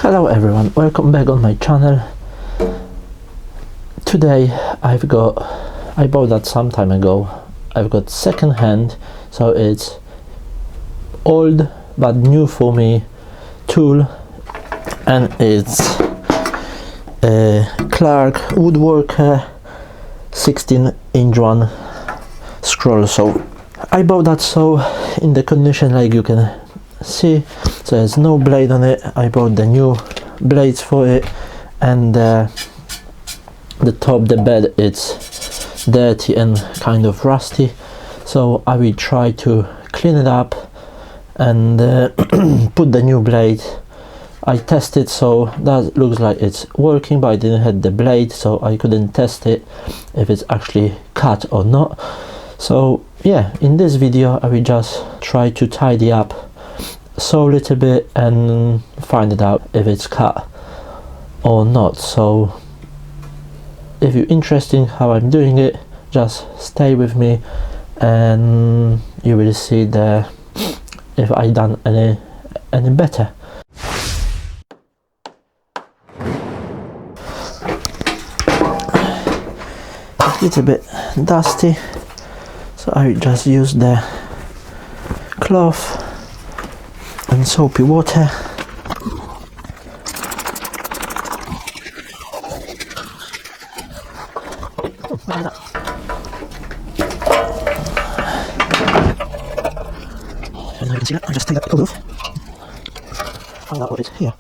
Hello everyone, welcome back on my channel. Today I bought that some time ago. I've got second hand, so it's old but new for me tool, and it's a Clarke Woodworker 16-inch one scroll. So I bought that so in the condition like you can see, so there's no blade on it. I bought the new blades for it, and the top, the bed, it's dirty and kind of rusty, so I will try to clean it up and put the new blade. I tested, so that looks like it's working, but I didn't have the blade, so I couldn't test it if it's actually cut or not. So yeah, in this video I will just try to tidy up so a little bit and find it out if it's cut or not. So if you're interested in how I'm doing it, just stay with me and you will see if I done any better. It's a little bit dusty, so I will just use the cloth and soapy water. And you can see that, I just take that cover off. Find out what it's here.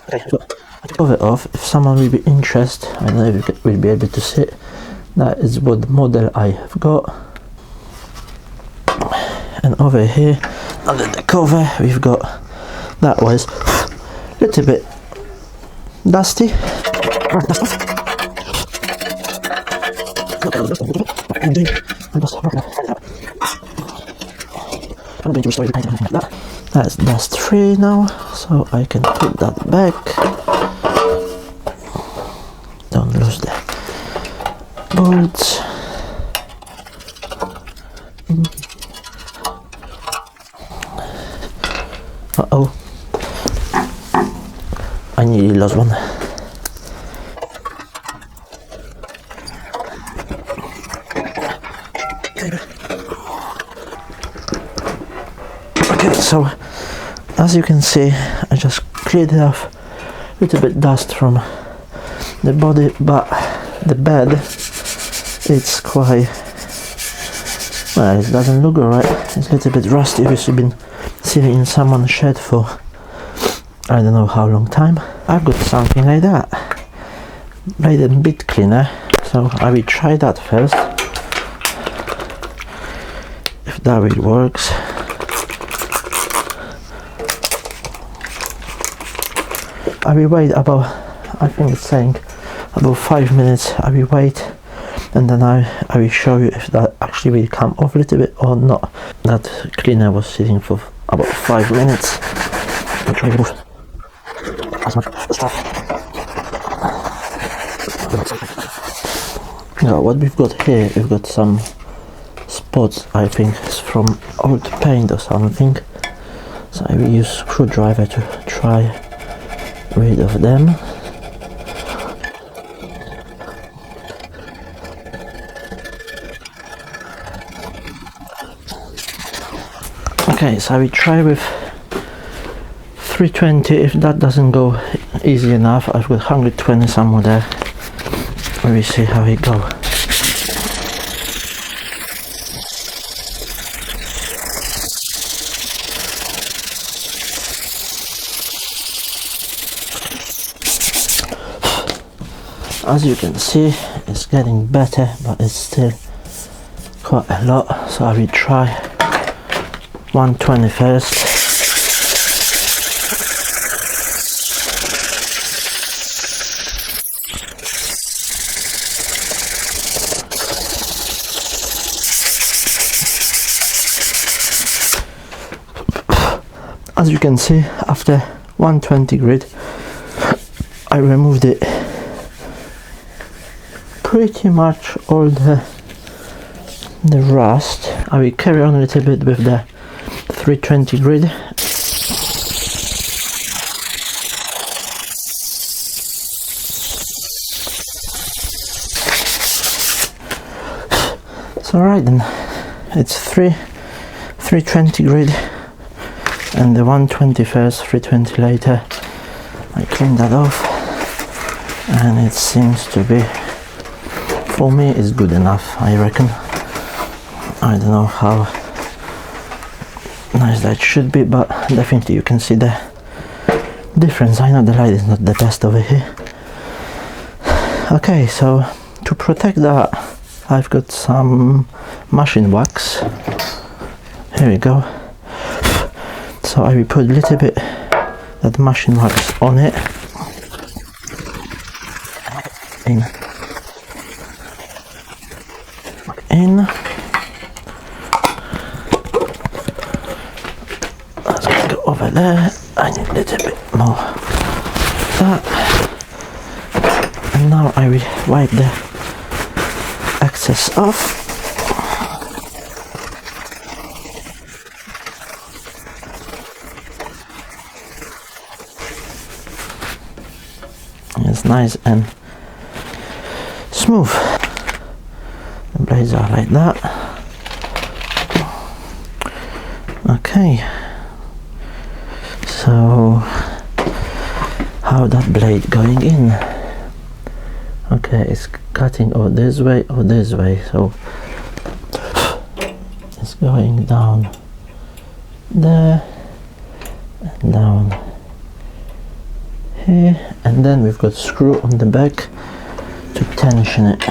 Okay, so I took it off. If someone will be interested, I don't know if you will be able to see it. That is what model I have got. And over here, under the cover, we've got, that was a little bit dusty. I'm going to restore the paint and everything like that. That's dust free now, so I can put that back. Don't lose the bolts. Uh-oh, I nearly lost one. Okay, so as you can see, I just cleared it off. A little bit dust from the body, but the bed, it's quite, well, it doesn't look alright. It's a little bit rusty because you've been sitting in someone's shed for I don't know how long time. I've got something like that, blade and bit cleaner, so I will try that first, if that really works. I will wait about, I think it's saying about 5 minutes. I will wait, and then I will show you if that actually will come off a little bit or not. That cleaner was sitting for about 5 minutes. I'll try to remove as much stuff. Now what we've got here, we've got some spots, I think it's from old paint or something. So I will use a screwdriver to try rid of them. Okay, so I will try with 320. If that doesn't go easy enough, I've got 120 somewhere there. We will see how it goes. As you can see, it's getting better, but it's still quite a lot, so I will try 120 first. As you can see, after 120 grit, I removed it pretty much all the rust. I will carry on a little bit with the 320 grid. So right then, it's 320 grid and the 121st 320 later. I cleaned that off and it seems to be, for me, is good enough, I reckon. I don't know how nice that should be, but definitely you can see the difference. I know the light is not the best over here. Okay, so to protect that, I've got some machine wax. Here we go. So I will put a little bit that machine wax on it. In. Let's go over there. I need a little bit more of that. And now I will wipe the excess off. It's nice and smooth. The blades are like that. Okay, so how that blade going in? Okay, it's cutting or this way or this way, so it's going down there and down here, and then we've got a screw on the back to tension it.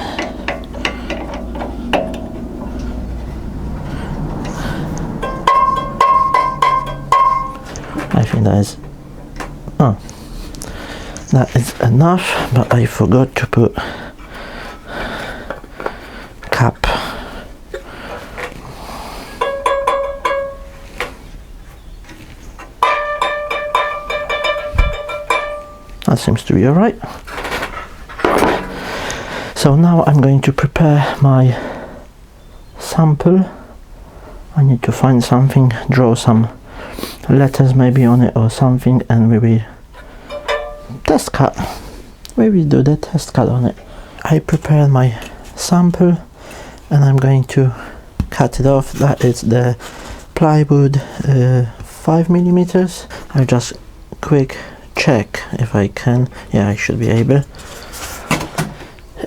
I think that is enough, but I forgot to put cap. That seems to be alright. So now I'm going to prepare my sample. I need to find something, draw some letters maybe on it or something, and we will test cut. We will do the test cut on it. I prepared my sample and I'm going to cut it off. That is the plywood 5mm. I'll just quick check if I can. Yeah, I should be able.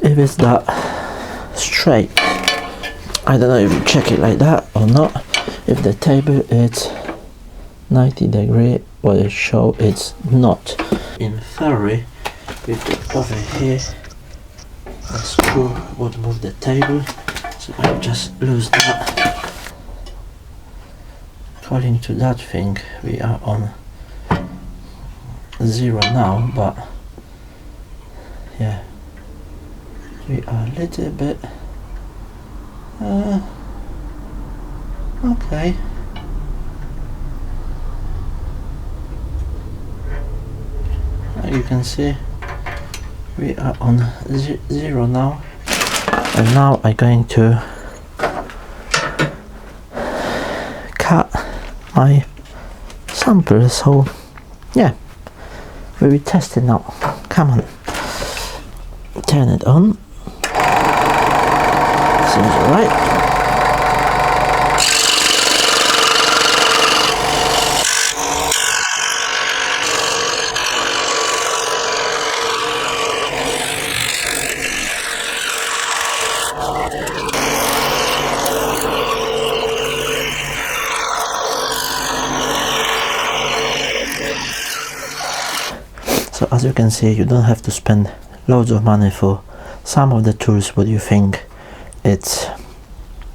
If it's that straight, I don't know if you check it like that or not. If the table is 90 degree, what it show it's not. In theory, with it over here, the screw would move the table, so I just lose that. According to that thing, we are on 0 now, but yeah, we are a little bit okay. You can see we are on 0 now, and now I'm going to cut my sample. So yeah, we will test it now. Come on, turn it on. Seems alright. So as you can see, you don't have to spend loads of money for some of the tools what you think it's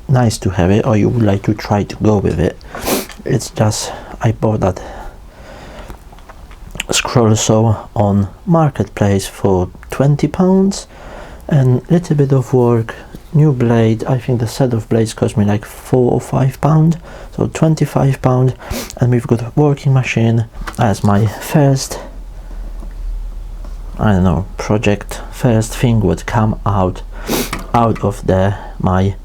nice to have it or you would like to try to go with it. It's just, I bought that scroll saw on marketplace for £20 and little bit of work, new blade. I think the set of blades cost me like £4 or £5, so £25, and we've got a working machine as my first, I don't know, project, first thing would come out of my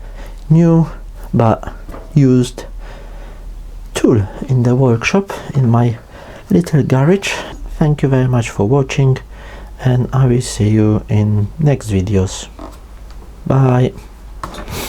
new but used tool in the workshop in my little garage. Thank you very much for watching, and I will see you in next videos. Bye.